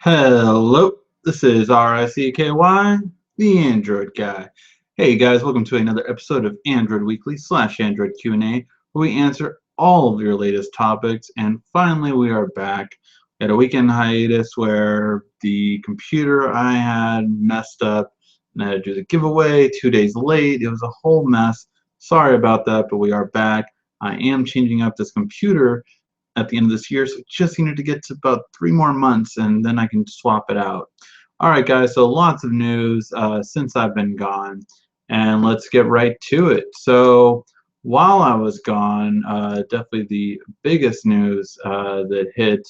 Hello, this is RICKY, the Android guy. Hey guys, welcome to another episode of Android Weekly / Android Q&A, where we answer all of your latest topics. And finally, we are back. We had a weekend hiatus where the computer I had messed up, and I had to do the giveaway 2 days late. It was a whole mess. Sorry about that, but we are back. I am changing up this computer at the end of this year, so just need to get to about 3 more months and then I can swap it out. Alright guys, so lots of news since I've been gone, and let's get right to it. So while I was gone, definitely the biggest news that hit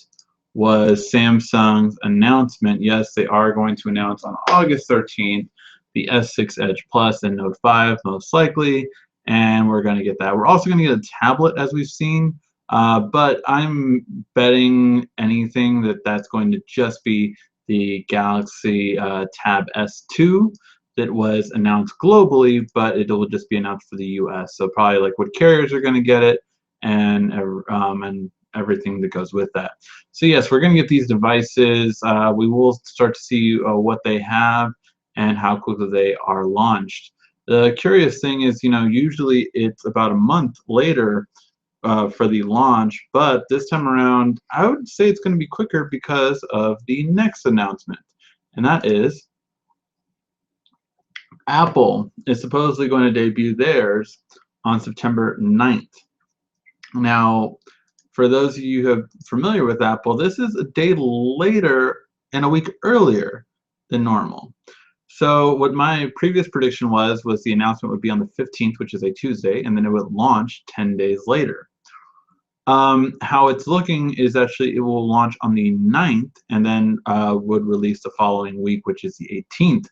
was Samsung's announcement. Yes, they are going to announce on August 13th the S6 Edge Plus and Note 5 most likely, and we're going to get that. We're also going to get a tablet, as we've seen. But I'm betting anything that that's going to just be the Galaxy Tab S2 that was announced globally, but it will just be announced for the US. So probably like what carriers are going to get it and everything that goes with that. So yes, we're going to get these devices. We will start to see what they have and how quickly they are launched. The curious thing is, usually it's about a month later for the launch, but this time around I would say it's going to be quicker because of the next announcement, and that is Apple is supposedly going to debut theirs on September 9th. Now, for those of you who are familiar with Apple, this is a day later and a week earlier than normal. So what my previous prediction was the announcement would be on the 15th, which is a Tuesday, and then it would launch 10 days later. How it's looking is actually it will launch on the 9th and then would release the following week, which is the 18th.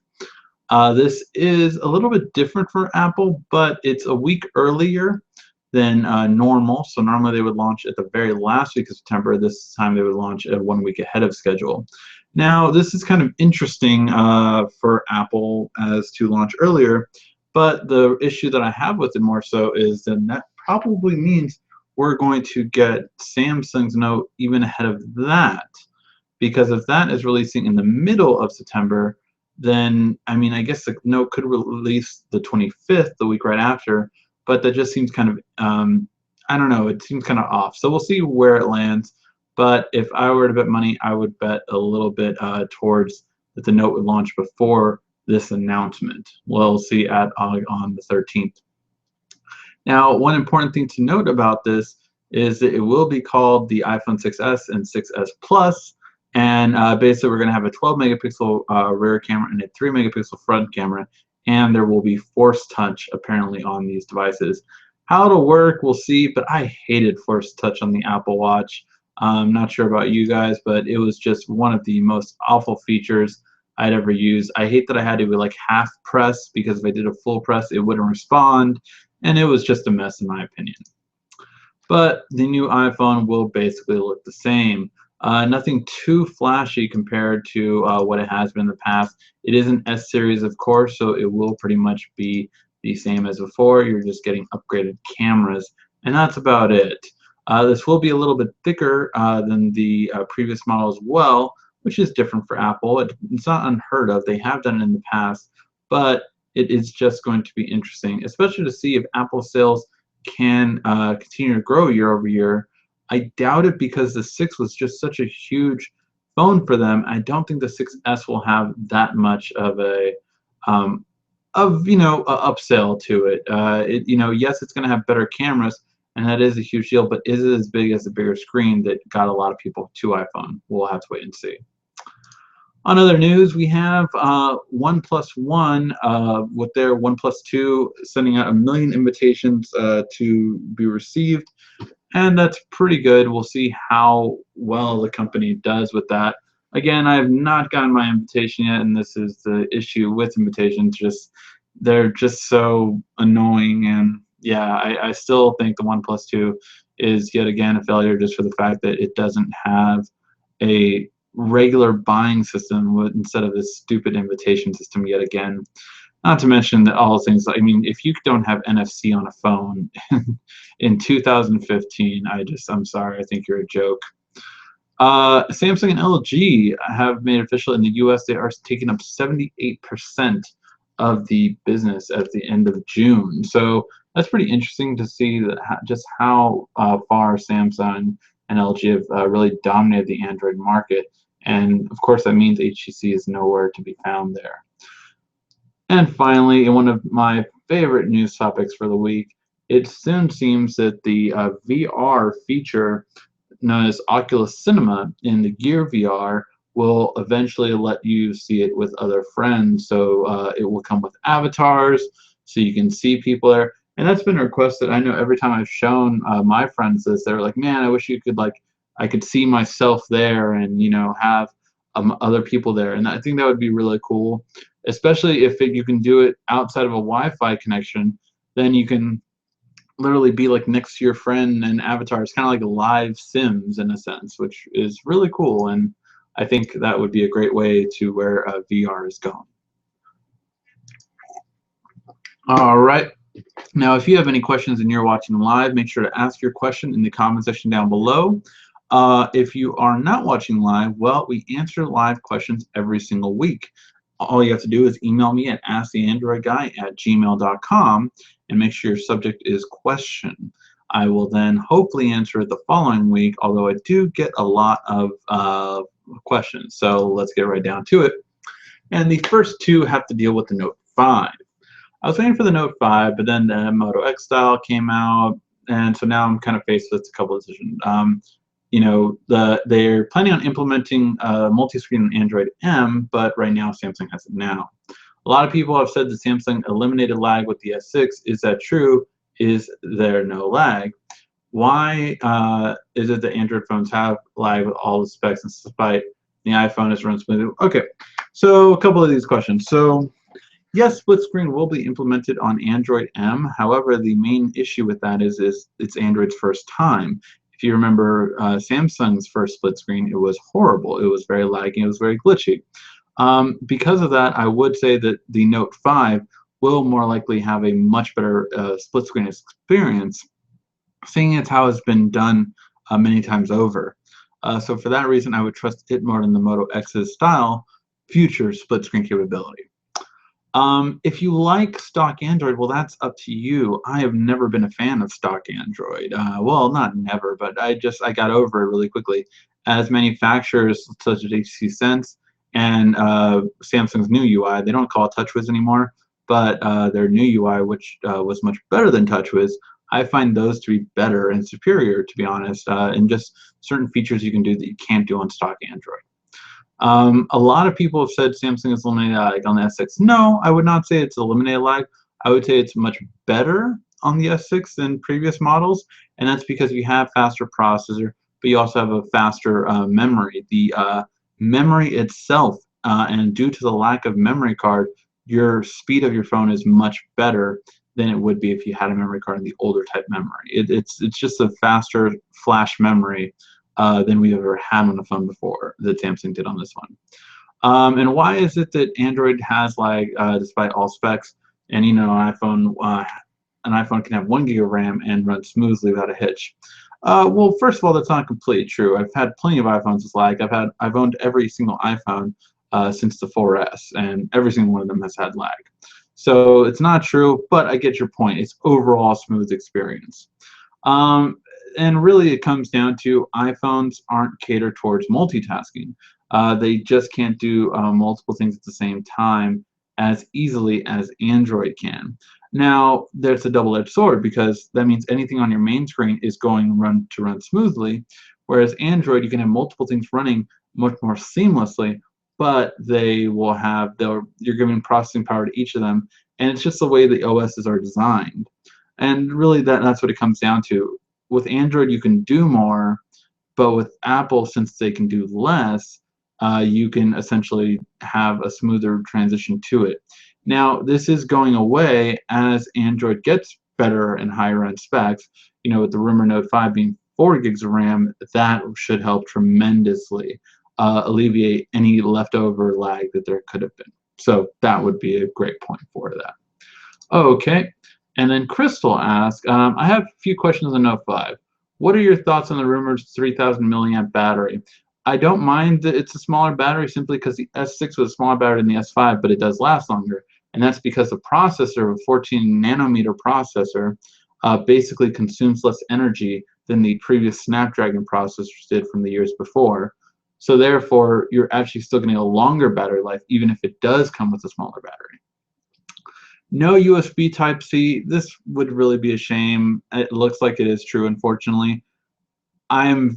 This is a little bit different for Apple, but it's a week earlier than normal. So normally they would launch at the very last week of September. This time they would launch 1 week ahead of schedule. Now, this is kind of interesting for Apple as to launch earlier, but the issue that I have with it more so is that probably means we're going to get Samsung's Note even ahead of that, because if that is releasing in the middle of September, then I guess the Note could release the 25th, the week right after, but that just seems kind of I don't know, it seems kind of off. So we'll see where it lands. But if I were to bet money, I would bet a little bit towards that the Note would launch before this announcement. We'll see on the 13th. Now, one important thing to note about this is that it will be called the iPhone 6s and 6s Plus, and basically we're going to have a 12 megapixel rear camera and a 3 megapixel front camera, and there will be Force Touch apparently on these devices. How it'll work, we'll see, but I hated Force Touch on the Apple Watch. I'm not sure about you guys, but it was just one of the most awful features I'd ever used. I hate that I had to like half press, because if I did a full press, it wouldn't respond, and it was just a mess in my opinion. But the new iPhone will basically look the same. Nothing too flashy compared to what it has been in the past. It is an S series, of course, so it will pretty much be the same as before. You're just getting upgraded cameras, and that's about it. This will be a little bit thicker than the previous model as well, which is different for Apple. It's not unheard of. They have done it in the past, but it is just going to be interesting, especially to see if Apple sales can continue to grow year over year. I doubt it, because the 6 was just such a huge phone for them. I don't think the 6S will have that much of a upsell to it. Yes, it's going to have better cameras, and that is a huge deal, but is it as big as the bigger screen that got a lot of people to iPhone? We'll have to wait and see. On other news, we have OnePlus One with their OnePlus 2 sending out 1 million invitations to be received, and that's pretty good. We'll see how well the company does with that. Again, I have not gotten my invitation yet, and this is the issue with invitations. They're just so annoying, and yeah, I still think the OnePlus 2 is yet again a failure, just for the fact that it doesn't have a regular buying system instead of this stupid invitation system yet again. Not to mention that all things, if you don't have NFC on a phone in 2015, I'm sorry, I think you're a joke. Samsung and LG have made official in the U.S. they are taking up 78% of the business at the end of June. So that's pretty interesting to see that just how far Samsung and LG have really dominated the Android market. And of course, that means HTC is nowhere to be found there. And finally, in one of my favorite news topics for the week, it soon seems that the VR feature known as Oculus Cinema in the Gear VR will eventually let you see it with other friends. So it will come with avatars, so you can see people there. And that's been requested. I know every time I've shown my friends this, they're like, "Man, I wish you could I could see myself there, and have other people there." And I think that would be really cool, especially if you can do it outside of a Wi-Fi connection. Then you can literally be like next to your friend and avatar. It's kind of like live Sims in a sense, which is really cool. And I think that would be a great way to where VR is going. All right. Now, if you have any questions and you're watching live, make sure to ask your question in the comment section down below. If you are not watching live, well, we answer live questions every single week. All you have to do is email me at asktheandroidguy@gmail.com and make sure your subject is question. I will then hopefully answer it the following week, although I do get a lot of questions. So let's get right down to it. And the first two have to deal with the Note 5. I was waiting for the Note 5, but then the Moto X style came out, and so now I'm kind of faced with a couple of decisions. They're planning on implementing multi-screen on Android M, but right now Samsung has it now. A lot of people have said that Samsung eliminated lag with the S6. Is that true? Is there no lag? Why is it that Android phones have lag with all the specs, and despite the iPhone is run smoothly? Okay, so a couple of these questions. So yes, split screen will be implemented on Android M. However, the main issue with that is it's Android's first time. If you remember Samsung's first split screen, it was horrible. It was very laggy. It was very glitchy. Because of that, I would say that the Note 5 will more likely have a much better split screen experience, seeing as how it's been done many times over. So for that reason, I would trust it more than the Moto X's style future split screen capability. If you like stock Android, well, that's up to you. I have never been a fan of stock Android. Well, not never, but I got over it really quickly. As manufacturers such as HTC Sense and Samsung's new UI, they don't call it TouchWiz anymore, but their new UI, which was much better than TouchWiz, I find those to be better and superior, to be honest, and just certain features you can do that you can't do on stock Android. A lot of people have said Samsung has eliminated lag on the S6. No, I would not say it's eliminated lag. I would say it's much better on the S6 than previous models, and that's because you have faster processor, but you also have a faster memory. The memory itself, and due to the lack of memory card, your speed of your phone is much better than it would be if you had a memory card in the older type memory. It's just a faster flash memory than we've ever had on the phone before that Samsung did on this one. And why is it that Android has lag despite all specs? And an iPhone can have 1 gig of RAM and run smoothly without a hitch. Well, first of all, that's not completely true. I've had plenty of iPhones with lag. I've owned every single iPhone since the 4S, and every single one of them has had lag. So it's not true, but I get your point. It's overall a smooth experience. And really, it comes down to iPhones aren't catered towards multitasking. They just can't do multiple things at the same time as easily as Android can. Now, there's a double-edged sword because that means anything on your main screen is going to run smoothly, whereas Android, you can have multiple things running much more seamlessly, but you're giving processing power to each of them, and it's just the way the OSs are designed. And really, that's what it comes down to. With Android, you can do more, but with Apple, since they can do less, you can essentially have a smoother transition to it. Now, this is going away as Android gets better and higher end specs. With the rumor Note 5 being 4 gigs of RAM, that should help tremendously alleviate any leftover lag that there could have been. So that would be a great point for that. Okay. And then Crystal asked, I have a few questions on Note 5. What are your thoughts on the rumored 3,000 milliamp battery? I don't mind that it's a smaller battery simply because the S6 was a smaller battery than the S5, but it does last longer. And that's because the processor, a 14 nanometer processor, basically consumes less energy than the previous Snapdragon processors did from the years before. So therefore, you're actually still getting a longer battery life, even if it does come with a smaller battery. No USB Type-C. This would really be a shame. It looks like it is true, unfortunately. I'm.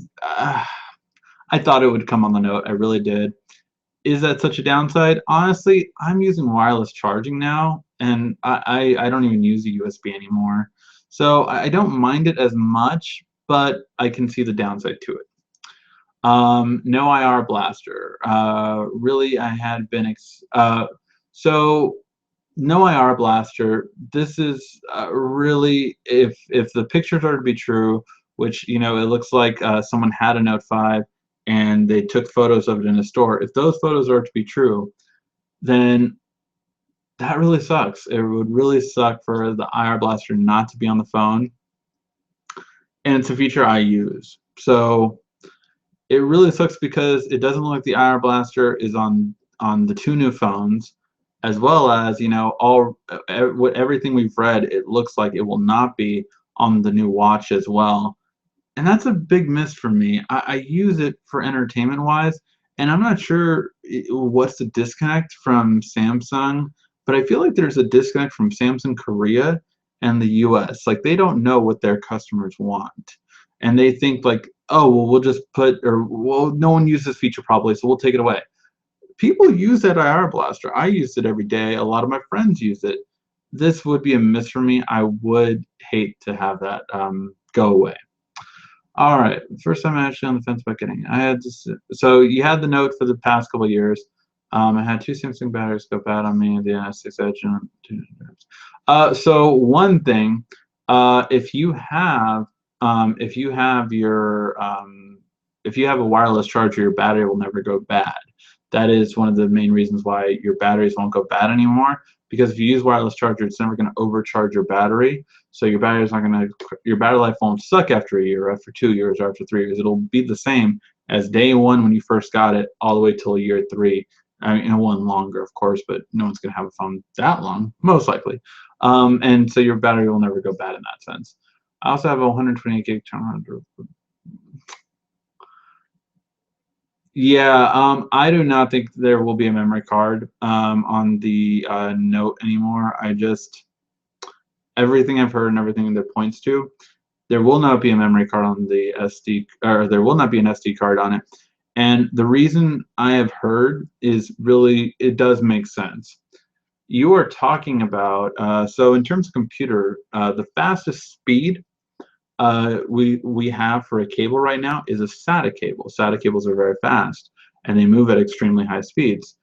I thought it would come on the note. I really did. Is that such a downside? Honestly, I'm using wireless charging now, and I don't even use a USB anymore. So I don't mind it as much, but I can see the downside to it. No IR blaster. Really, I had been so no IR blaster. This is really, if the pictures are to be true, which it looks like someone had a Note 5 and they took photos of it in a store. If those photos are to be true, then that really sucks. It would really suck for the IR blaster not to be on the phone, and it's a feature I use. So it really sucks because it doesn't look like the IR blaster is on the two new phones, as well as everything we've read. It looks like it will not be on the new watch as well, and that's a big miss for me. I use it for entertainment wise, and I'm not sure what's the disconnect from Samsung, but I feel like there's a disconnect from Samsung Korea and the US. Like they don't know what their customers want, and they think like, oh well, we'll just put, or well, no one uses this feature probably, so we'll take it away. People use that IR blaster. I use it every day. A lot of my friends use it. This would be a miss for me. I would hate to have that go away. All right, first time I'm actually on the fence about getting it. I had this. So you had the Note for the past couple of years. I had two Samsung batteries go bad on me, the S6 Edge and so one thing, if you have if you have a wireless charger, your battery will never go bad. That is one of the main reasons why your batteries won't go bad anymore. Because if you use wireless charger, it's never going to overcharge your battery. So your your battery life won't suck after a year, after 2 years, or after 3 years. It'll be the same as day one when you first got it, all the way till year 3. I mean, one longer, of course, but no one's going to have a phone that long, most likely. And so your battery will never go bad in that sense. I also have a 128 gig turnaround. Yeah, I do not think there will be a memory card on the Note anymore. Everything I've heard and everything that points to, there will not be a memory card on the SD, or there will not be an SD card on it. And the reason I have heard is really, it does make sense. You are talking about, so in terms of computer, the fastest speed we have for a cable right now is a SATA cable. SATA cables are very fast and they move at extremely high speeds.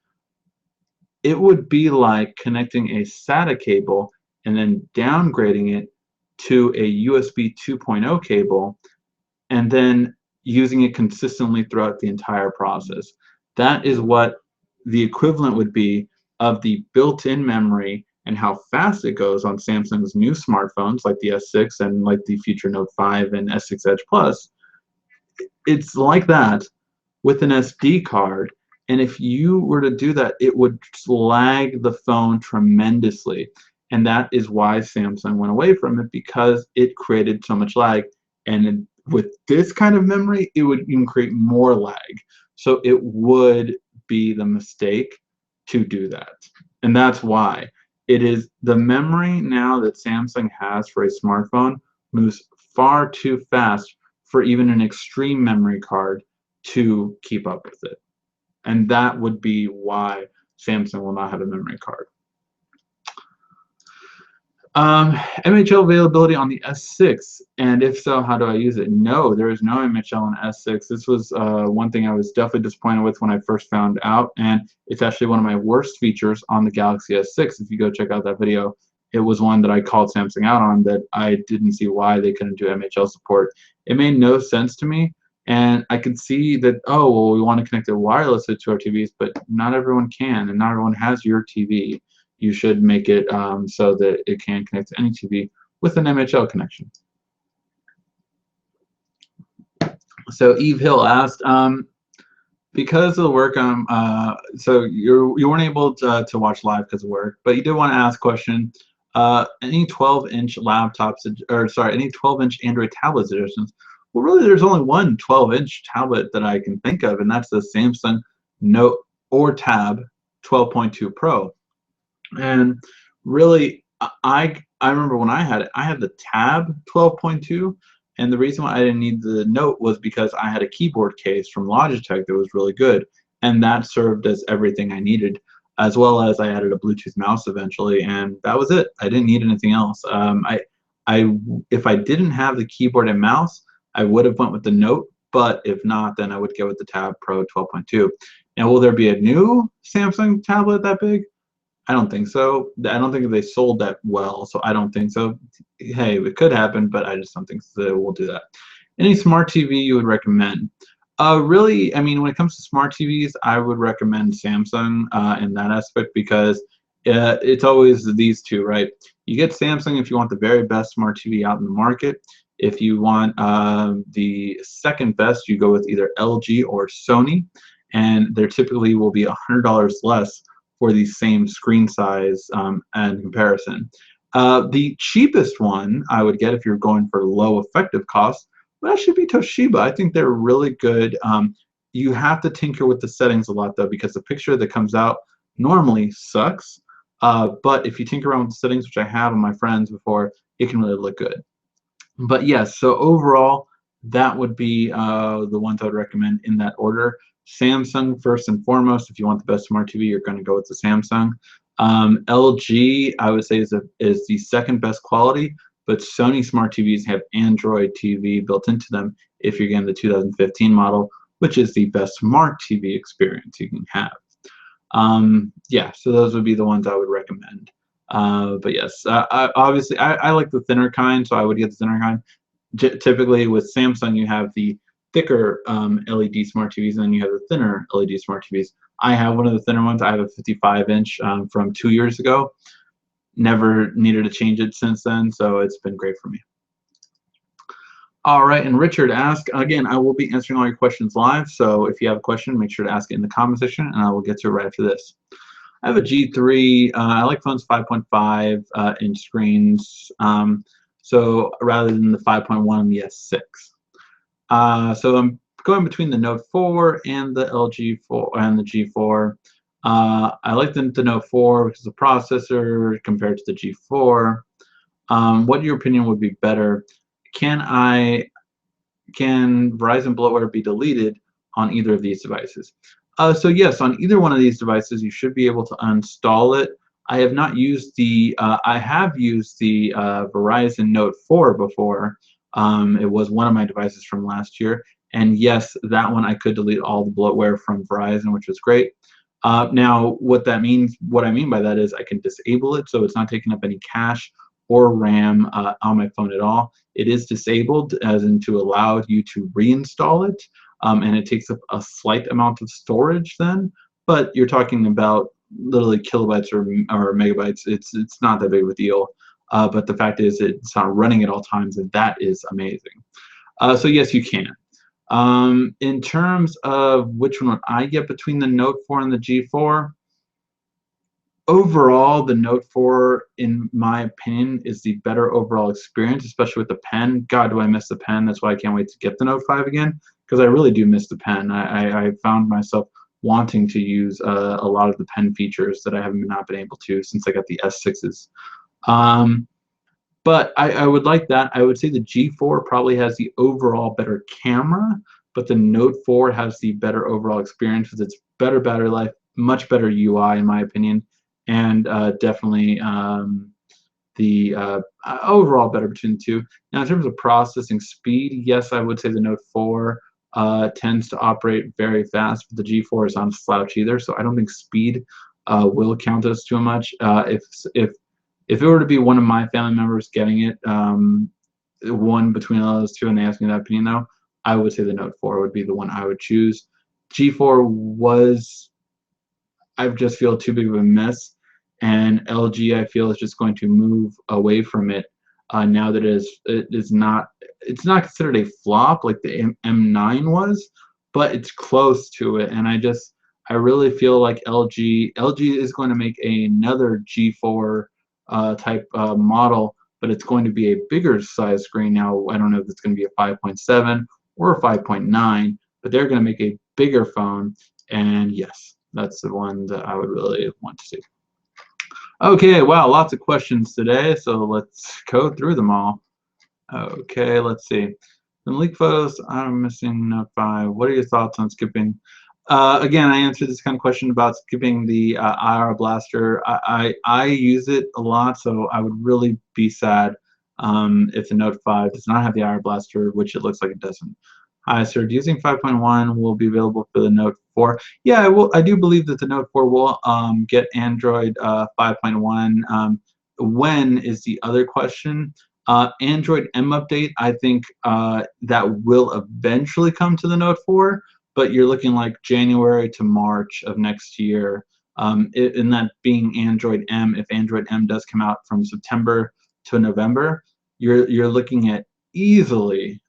It would be like connecting a SATA cable and then downgrading it to a USB 2.0 cable and then using it consistently throughout the entire process. That is what the equivalent would be of the built-in memory and how fast it goes on Samsung's new smartphones like the S6 and like the future Note 5 and S6 Edge Plus. It's like that with an SD card, and if you were to do that, it would lag the phone tremendously, and that is why Samsung went away from it, because it created so much lag. And with this kind of memory, it would even create more lag. So it would be the mistake to do that, and that's why it is the memory now that Samsung has for a smartphone moves far too fast for even an extreme memory card to keep up with it. And that would be why Samsung will not have a memory card. MHL availability on the S6, and if so, how do I use it? No, there is no MHL on S6. This was one thing I was definitely disappointed with when I first found out, and it's actually one of my worst features on the Galaxy S6. If you go check out that video, it was one that I called Samsung out on, that I didn't see why they couldn't do MHL support. It made no sense to me, and I could see that, oh, well, we want to connect it wirelessly to our TVs, but not everyone can, and not everyone has your TV. You should make it so that it can connect to any TV with an MHL connection. So Eve Hill asked, because of the work, so you weren't able to watch live because of work, but you did want to ask a question. Any 12-inch laptops, or sorry, any 12-inch Android tablets editions? Well, really, there's only one 12-inch tablet that I can think of, and that's the Samsung Note or Tab 12.2 Pro. And really, I remember when I had it, I had the Tab 12.2, and the reason why I didn't need the Note was because I had a keyboard case from Logitech that was really good, and that served as everything I needed, as well as I added a Bluetooth mouse eventually, and that was it. I didn't need anything else. If I didn't have the keyboard and mouse, I would have went with the Note, but if not, then I would go with the Tab Pro 12.2. Now, will there be a new Samsung tablet that big? I don't think so. I don't think they sold that well, so I don't think so. Hey, it could happen, but I just don't think so. We'll do that. Any smart TV you would recommend? Really, I mean, when it comes to smart TVs, I would recommend Samsung in that aspect because it's always these two, right? You get Samsung if you want the very best smart TV out in the market. If you want the second best, you go with either LG or Sony, and there typically will be $100 less for the same screen size and comparison. The cheapest one I would get if you're going for low effective cost, well, that should be Toshiba. I think they're really good. You have to tinker with the settings a lot though, because the picture that comes out normally sucks. But if you tinker around with the settings, which I have on my friends before, it can really look good. But yes, so overall, that would be the ones I would recommend in that order. Samsung first and foremost. If you want the best smart TV, you're going to go with the Samsung. LG, I would say, is the second best quality, but Sony smart TVs have Android TV built into them if you're getting the 2015 model, which is the best smart TV experience you can have. Yeah, so those would be the ones I would recommend. But yes, obviously, I like the thinner kind, so I would get the thinner kind. Typically, with Samsung, you have the thicker LED smart TVs, and then you have the thinner LED smart TVs. I have one of the thinner ones. I have a 55-inch from 2 years ago. Never needed to change it since then, so it's been great for me. All right, and Richard asked, again, I will be answering all your questions live, so if you have a question, make sure to ask it in the comment section, and I will get to it right after this. I have a G3. I like phones 5.5 inch screens, so rather than the 5.1 and the S6. So I'm going between the Note 4 and the LG 4 and the G4. I like the Note 4 because the processor compared to the G4. What in your opinion would be better? Can Verizon bloatware be deleted on either of these devices? So yes, on either one of these devices, you should be able to uninstall it. I have not used the. I have used the Verizon Note 4 before. It was one of my devices from last year, and yes, that one I could delete all the bloatware from Verizon, which was great. Now, what that means, what I mean by that is I can disable it, so it's not taking up any cache or RAM on my phone at all. It is disabled, as in to allow you to reinstall it, and it takes up a slight amount of storage then, but you're talking about literally kilobytes or megabytes. It's not that big of a deal, but the fact is it's not running at all times, and that is amazing. So yes, you can. In terms of which one would I get between the Note 4 and the G4, overall, the Note 4, in my opinion, is the better overall experience, especially with the pen. God, do I miss the pen. That's why I can't wait to get the Note 5 again, because I really do miss the pen. I found myself wanting to use a lot of the pen features that I haven't not been able to since I got the S6s. But I would like that. I would say the G4 probably has the overall better camera, but the Note 4 has the better overall experience with its better battery life, much better UI in my opinion, and definitely the overall better between the two. Now, in terms of processing speed, yes, I would say the Note 4 tends to operate very fast, but the G4 is not a slouch either, so I don't think speed will count as too much. If it were to be one of my family members getting it, one between those two, and they asked me that opinion though, I would say the Note 4 would be the one I would choose. G4 was, I just feel, too big of a miss, and LG I feel is just going to move away from it now that it's not considered a flop like the M9 was, but it's close to it, and I really feel like LG is going to make another G4 type model, but it's going to be a bigger size screen. Now I don't know if it's going to be a 5.7 or a 5.9, but they're going to make a bigger phone, and yes, that's the one that I would really want to see. Okay, wow, lots of questions today, so let's go through them all. Okay, let's see. The leak photos, I'm missing Note 5. What are your thoughts on skipping? Again, I answered this kind of question about skipping the IR blaster. I use it a lot, so I would really be sad if the Note 5 does not have the IR blaster, which it looks like it doesn't. Hi, sir. Using 5.1 will be available for the Note 4. Yeah, I do believe that the Note 4 will get Android 5.1. When is the other question? Android M update, I think that will eventually come to the Note 4, but you're looking like January to March of next year. And that being Android M, if Android M does come out from September to November, you're looking at easily.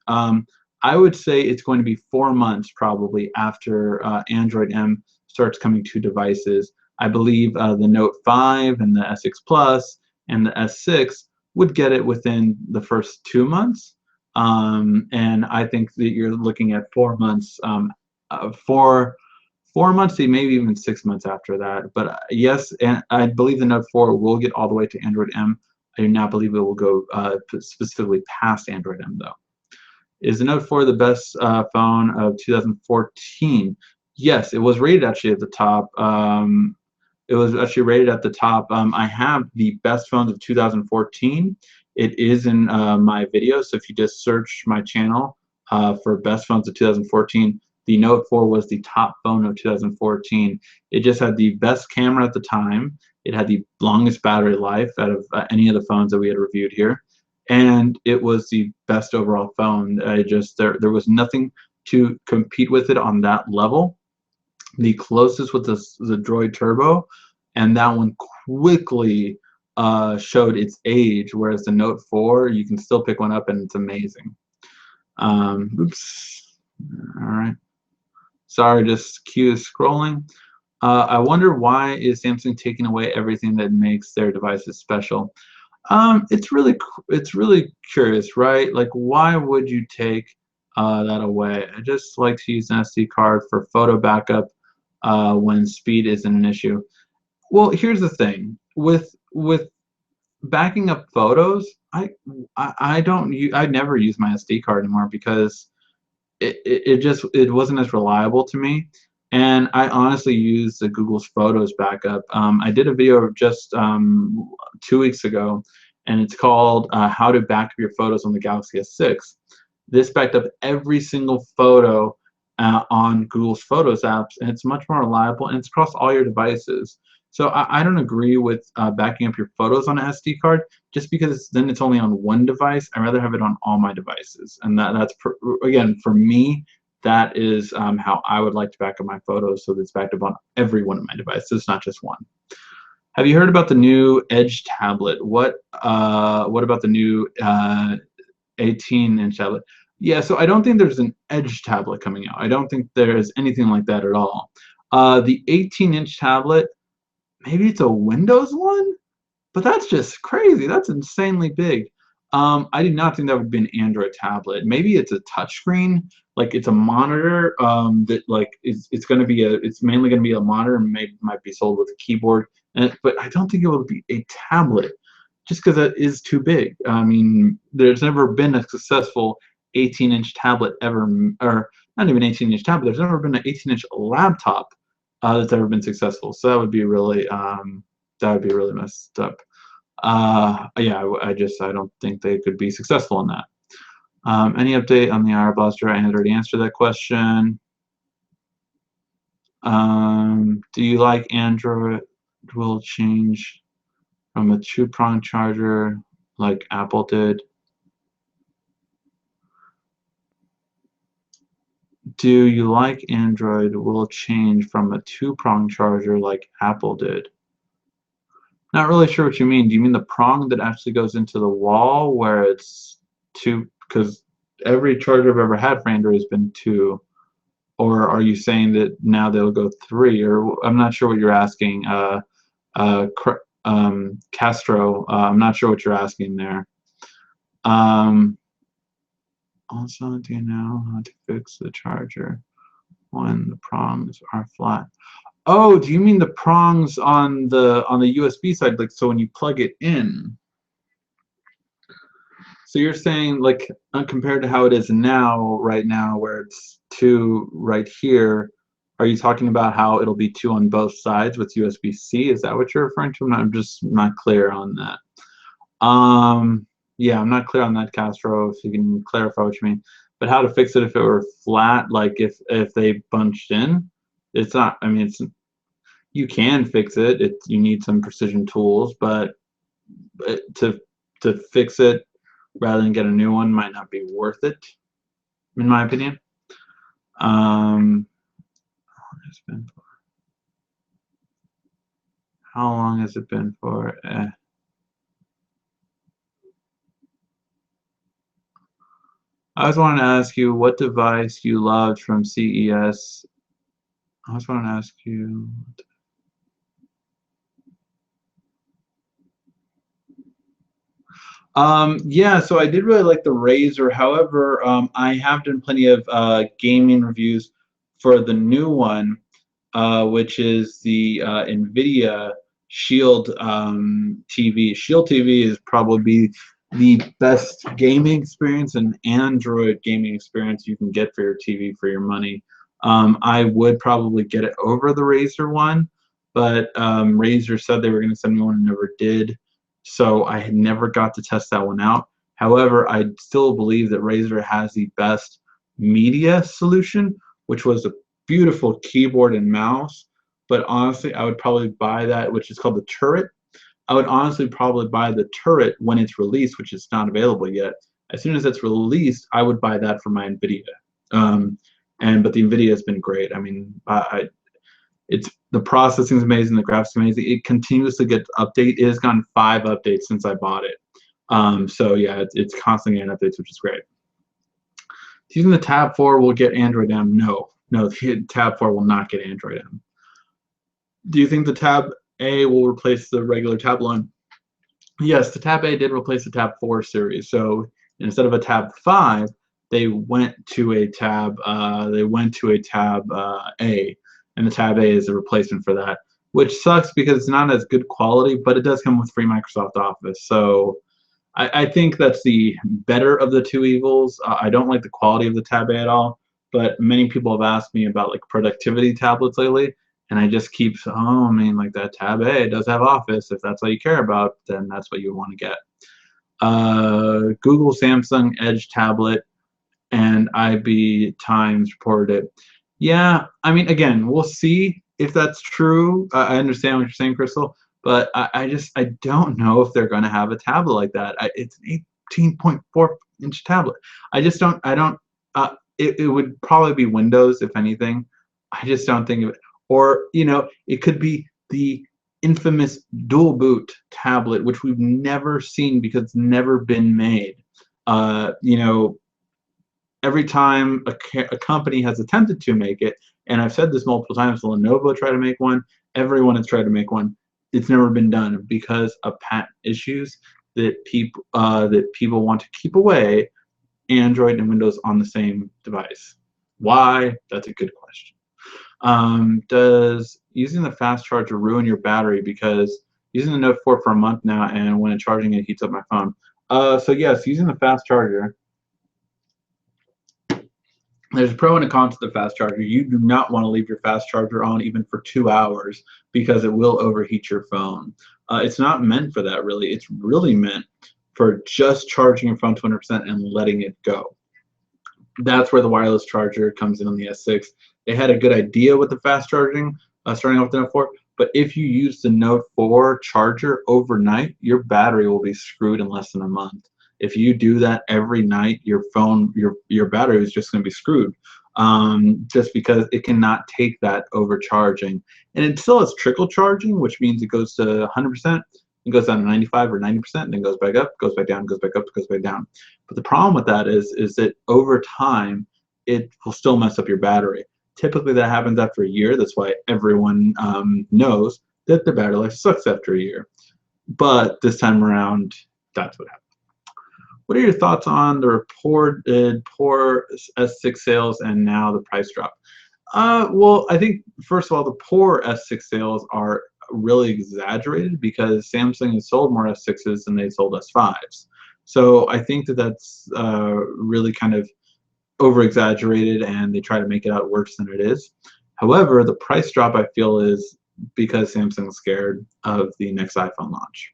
I would say it's going to be 4 months probably after Android M starts coming to devices. I believe the Note 5 and the S6 Plus and the S6 would get it within the first 2 months. And I think that you're looking at 4 months, 4 months, maybe even 6 months after that. But yes, and I believe the Note 4 will get all the way to Android M. I do not believe it will go specifically past Android M, though. Is the Note 4 the best phone of 2014? Yes, it was rated actually at the top. It was actually rated at the top. I have the best phones of 2014. It is in my video, so if you just search my channel for best phones of 2014, the Note 4 was the top phone of 2014. It just had the best camera at the time. It had the longest battery life out of any of the phones that we had reviewed here, and it was the best overall phone. There was nothing to compete with it on that level. The closest was the Droid Turbo, and that one quickly showed its age, whereas the Note 4, you can still pick one up and it's amazing. Oops. All right. Sorry, just queue is scrolling. I wonder why is Samsung taking away everything that makes their devices special? It's really curious, right? Like, why would you take that away? I just like to use an SD card for photo backup when speed isn't an issue. Well, here's the thing with backing up photos. I never use my SD card anymore because it wasn't as reliable to me, and I honestly use the Google's Photos backup. I did a video just 2 weeks ago, and it's called "How to Back Up Your Photos on the Galaxy S6." This backed up every single photo on Google's Photos apps, and it's much more reliable, and it's across all your devices. So I don't agree with backing up your photos on an SD card just because then it's only on one device. I'd rather have it on all my devices, and again, for me, that is how I would like to back up my photos, so that it's backed up on every one of my devices, not just one. Have you heard about the new Edge tablet? What about the new 18-inch tablet? Yeah, so I don't think there's an Edge tablet coming out. I don't think there is anything like that at all. The 18-inch tablet, maybe it's a Windows one, but that's just crazy. That's insanely big. I do not think that would be an Android tablet. Maybe it's a touchscreen, like it's a monitor that like it's going to be it's mainly going to be a monitor, and maybe might be sold with a keyboard. But I don't think it will be a tablet, just because that is too big. I mean, there's never been a successful 18-inch tablet ever, or not even 18-inch tablet. There's never been an 18-inch laptop that's ever been successful. So that would be really messed up. Yeah, I don't think they could be successful in that. Any update on the IR blaster? I had already answered that question. Do you like Android will change from a two-prong charger like Apple did? Do you like Android will change from a two-prong charger like Apple did? Not really sure what you mean. Do you mean the prong that actually goes into the wall where it's two? Because every charger I've ever had for Android has been two. or are you saying that now they'll go 3? Or I'm not sure what you're asking. Castro, I'm not sure what you're asking there. Also, do you know how to fix the charger when the prongs are flat? Oh, do you mean the prongs on the USB side, like so when you plug it in? So you're saying like compared to how it is now, right now, where it's 2 right here, are you talking about how it'll be 2 on both sides with USB-C? Is that what you're referring to? I'm just not clear on that. Yeah, I'm not clear on that, Castro, if you can clarify what you mean. But how to fix it if it were flat, like if they bunched in? It's not, I mean, you can fix it. You need some precision tools, but to fix it rather than get a new one might not be worth it, in my opinion. How long has it been for? I was wanting to ask you what device you loved from CES. I was wanting to ask you. Yeah, so I did really like the Razer. However, I have done plenty of gaming reviews for the new one, which is the NVIDIA Shield TV. Shield TV is probably the best gaming experience and Android gaming experience you can get for your TV for your money. I would probably get it over the Razer one, but Razer said they were going to send me one and never did. So I had never got to test that one out. However, I still believe that Razer has the best media solution, which was a beautiful keyboard and mouse. But honestly, I would probably buy that, which is called the Turret. I would honestly probably buy the Turret when it's released, which is not available yet. As soon as it's released, I would buy that for my NVIDIA. But the NVIDIA has been great. I mean, it's the processing is amazing, the graphics amazing. It continuously gets updated. It has gotten 5 updates since I bought it. So yeah, it's constantly getting updates, which is great. Using the Tab 4 will get Android M. No, the Tab 4 will not get Android M. Do you think the Tab A will replace the regular Tab line? Yes, the Tab A did replace the Tab 4 series. So instead of a Tab 5, they went to a Tab. A, and the Tab A is a replacement for that, which sucks because it's not as good quality, but it does come with free Microsoft Office. So I think that's the better of the two evils. I don't like the quality of the Tab A at all, but many people have asked me about like productivity tablets lately, and I just keep, oh, I mean, like that Tab A does have Office. If that's all you care about, then that's what you want to get. Google Samsung Edge tablet and IB Times reported it. Yeah, I mean, again, we'll see if that's true. I understand what you're saying, Crystal, but I don't know if they're going to have a tablet like that. It's an 18.4-inch tablet. It would probably be Windows, if anything. I just don't think of it. Or, it could be the infamous dual boot tablet, which we've never seen because it's never been made. Every time a company has attempted to make it, and I've said this multiple times, Lenovo tried to make one, everyone has tried to make one. It's never been done because of patent issues that people want to keep away Android and Windows on the same device. Why? That's a good question. Does using the fast charger ruin your battery? Because using the Note 4 for a month now, and when it's charging, it heats up my phone. So yes, using the fast charger. There's a pro and a con to the fast charger. You do not want to leave your fast charger on even for 2 hours because it will overheat your phone. It's not meant for that, really. It's really meant for just charging your phone to 100% and letting it go. That's where the wireless charger comes in on the S6. They had a good idea with the fast charging, starting off with the Note 4, but if you use the Note 4 charger overnight, your battery will be screwed in less than a month. If you do that every night, your phone, your battery is just going to be screwed, just because it cannot take that overcharging. And it still has trickle charging, which means it goes to 100%, it goes down to 95 or 90%, and then goes back up, goes back down, goes back up, goes back down. But the problem with that is that over time, it will still mess up your battery. Typically that happens after a year. That's why everyone knows that the battery life sucks after a year. But this time around, that's what happened. What are your thoughts on the reported poor S6 sales and now the price drop? Well, I think first of all, the poor S6 sales are really exaggerated because Samsung has sold more S6s than they sold S5s. So I think that that's really kind of over exaggerated, and they try to make it out worse than it is. However, the price drop I feel is because Samsung's scared of the next iPhone launch.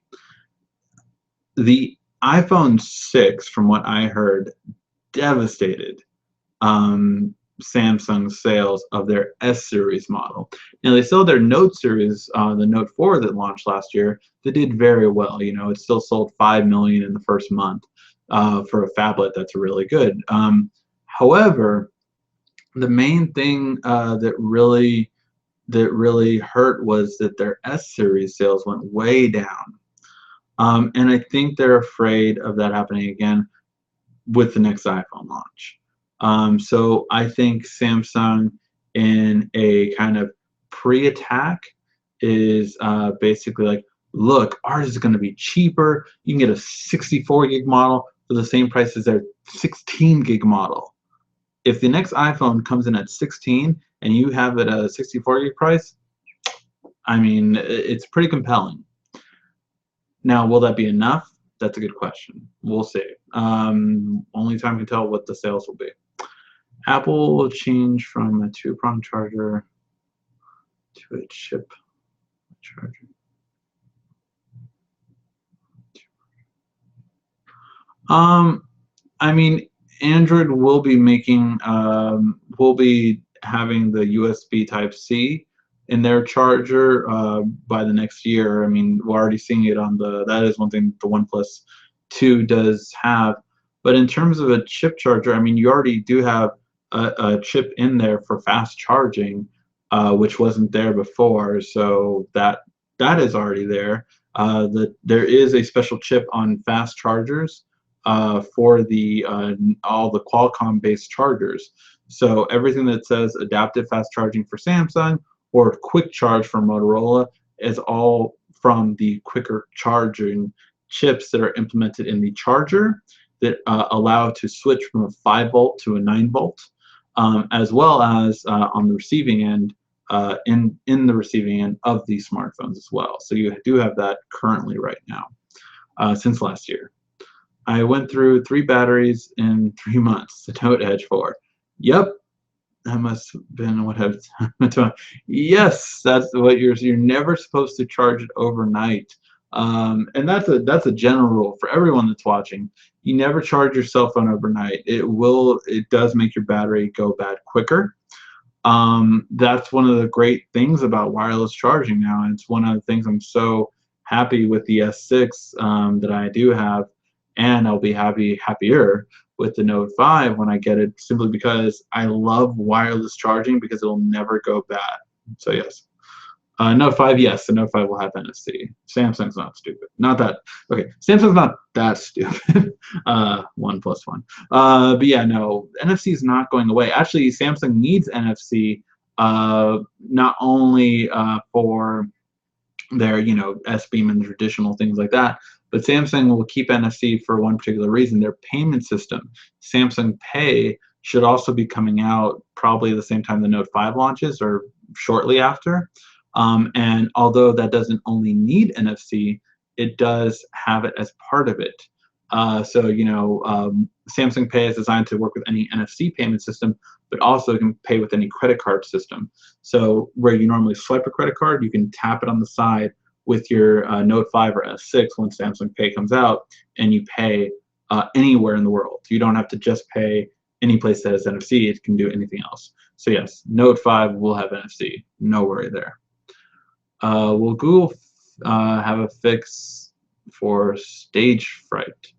The iPhone 6, from what I heard, devastated Samsung's sales of their S series model. Now they still have their Note series, the Note 4 that launched last year, that did very well. You know, it still sold 5 million in the first month. For a phablet, that's really good. However, the main thing that really hurt was that their S series sales went way down. And I think they're afraid of that happening again with the next iPhone launch. So I think Samsung, in a kind of pre-attack, is basically like, look, ours is going to be cheaper. You can get a 64 gig model for the same price as their 16 gig model. If the next iPhone comes in at 16 and you have it at a 64 gig price, I mean, it's pretty compelling. Now, will that be enough? That's a good question. We'll see. Only time can tell what the sales will be. Apple will change from a two-prong charger to a chip charger. I mean, Android will be making, will be having the USB Type-C in their charger by the next year. I mean, we're already seeing it on that is one thing the OnePlus 2 does have. But in terms of a chip charger, I mean, you already do have a chip in there for fast charging, which wasn't there before. So that is already there. There is a special chip on fast chargers for all the Qualcomm-based chargers. So everything that says adaptive fast charging for Samsung or quick charge for Motorola is all from the quicker charging chips that are implemented in the charger that allow to switch from a 5-volt to a 9-volt, as well as on the receiving end, in the receiving end of these smartphones as well. So you do have that currently right now, since last year. I went through 3 batteries in 3 months. The Note Edge 4. Yep, that must have been what I've. Yes, that's what you're never supposed to charge it overnight. And that's a general rule for everyone that's watching. You never charge your cell phone overnight. It does make your battery go bad quicker. That's one of the great things about wireless charging now, and it's one of the things I'm so happy with the S6 that I do have, and I'll be happier with the Note 5 when I get it, simply because I love wireless charging because it'll never go bad. So yes. Note 5, yes, the Note 5 will have NFC. Samsung's not stupid. Not that. Okay, Samsung's not that stupid. 1 plus 1. But yeah, no, NFC is not going away. Actually, Samsung needs NFC not only for their, S-Beam and traditional things like that, but Samsung will keep NFC for one particular reason. Their payment system, Samsung Pay, should also be coming out probably the same time the Note 5 launches or shortly after. And although that doesn't only need NFC, it does have it as part of it. So, Samsung Pay is designed to work with any NFC payment system, but also can pay with any credit card system. So where you normally swipe a credit card, you can tap it on the side with your Note 5 or S6 when Samsung Pay comes out, and you pay anywhere in the world. You don't have to just pay any place that has NFC. It can do anything else. So yes, Note 5 will have NFC. No worry there. Will Google have a fix for stage fright?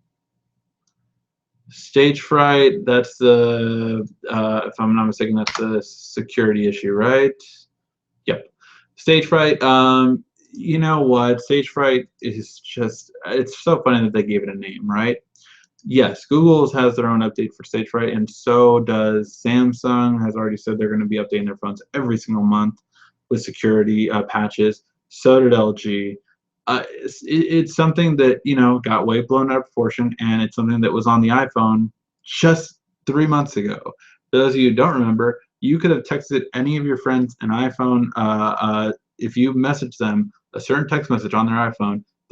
Stage fright, that's the, if I'm not mistaken, that's the security issue, right? Yep. Stage fright, you know what? Stage fright is just, it's so funny that they gave it a name, right? Yes, Google's has their own update for stage fright, and so does Samsung. Has already said they're going to be updating their phones every single month with security patches. So did LG. It's something that got way blown out of proportion, and it's something that was on the iPhone just 3 months ago. For those of you who don't remember, you could have texted any of your friends an iPhone. If you messaged them a certain text message on their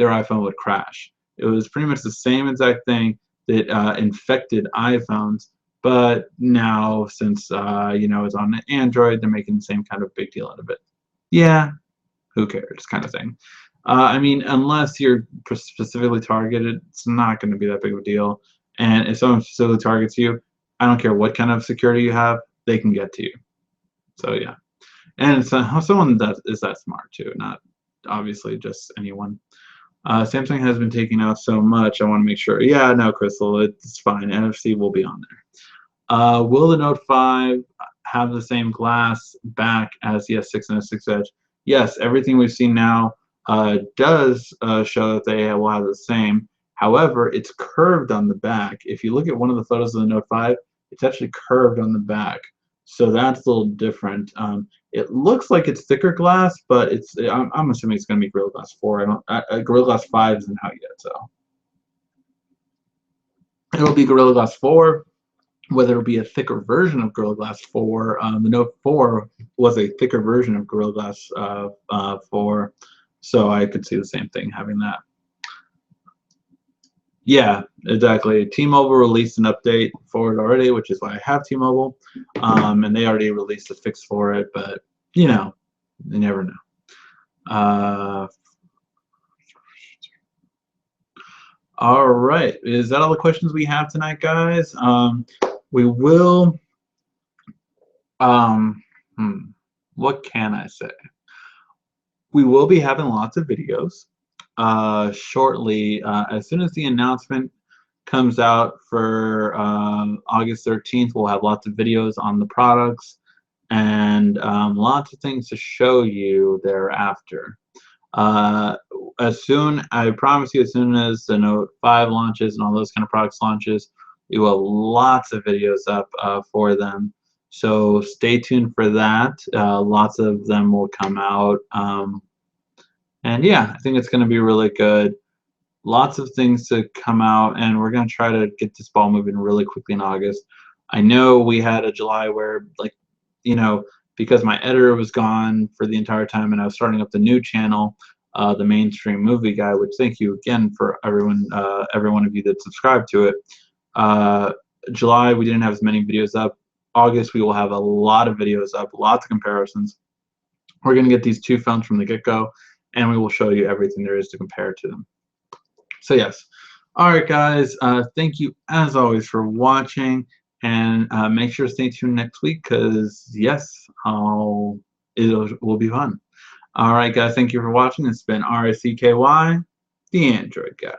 iPhone would crash. It was pretty much the same exact thing that infected iPhones. But now, since it's on Android, they're making the same kind of big deal out of it. Yeah, who cares, kind of thing. I mean, unless you're specifically targeted, it's not going to be that big of a deal. And if someone specifically targets you, I don't care what kind of security you have, they can get to you. So yeah, and someone that is that smart too, not obviously just anyone. Samsung has been taking out so much. I want to make sure. Yeah, no, Crystal, it's fine. NFC will be on there. Will the Note 5 have the same glass back as the S6 and S6 Edge? Yes, everything we've seen now does show that they will have the same. However, it's curved on the back. If you look at one of the photos of the Note 5, it's actually curved on the back. So that's a little different. It looks like it's thicker glass, but I'm assuming it's going to be Gorilla Glass 4. Gorilla Glass 5 isn't out yet, so it'll be Gorilla Glass 4. Whether it'll be a thicker version of Gorilla Glass 4, the Note 4 was a thicker version of Gorilla Glass 4, so I could see the same thing having that. Yeah, exactly. T-Mobile released an update for it already, which is why I have T-Mobile, and they already released a fix for it, but you never know. All right, is that all the questions we have tonight, guys? We will. Um, what can I say? We will be having lots of videos shortly. As soon as the announcement comes out for August 13th, we'll have lots of videos on the products and lots of things to show you thereafter. I promise you, as soon as the Note 5 launches and all those kind of products launches, we will have lots of videos up for them. So stay tuned for that. Lots of them will come out. And yeah, I think it's going to be really good. Lots of things to come out, and we're going to try to get this ball moving really quickly in August. I know we had a July where, because my editor was gone for the entire time and I was starting up the new channel, the Mainstream Movie Guy, which thank you again for every one of you that subscribed to it. July, we didn't have as many videos up. August, we will have a lot of videos up, lots of comparisons. We're going to get these two phones from the get-go, and we will show you everything there is to compare to them. So yes. All right, guys. Thank you, as always, for watching. And make sure to stay tuned next week because, yes, it will be fun. All right, guys. Thank you for watching. It's been RSCKY, the Android Guy.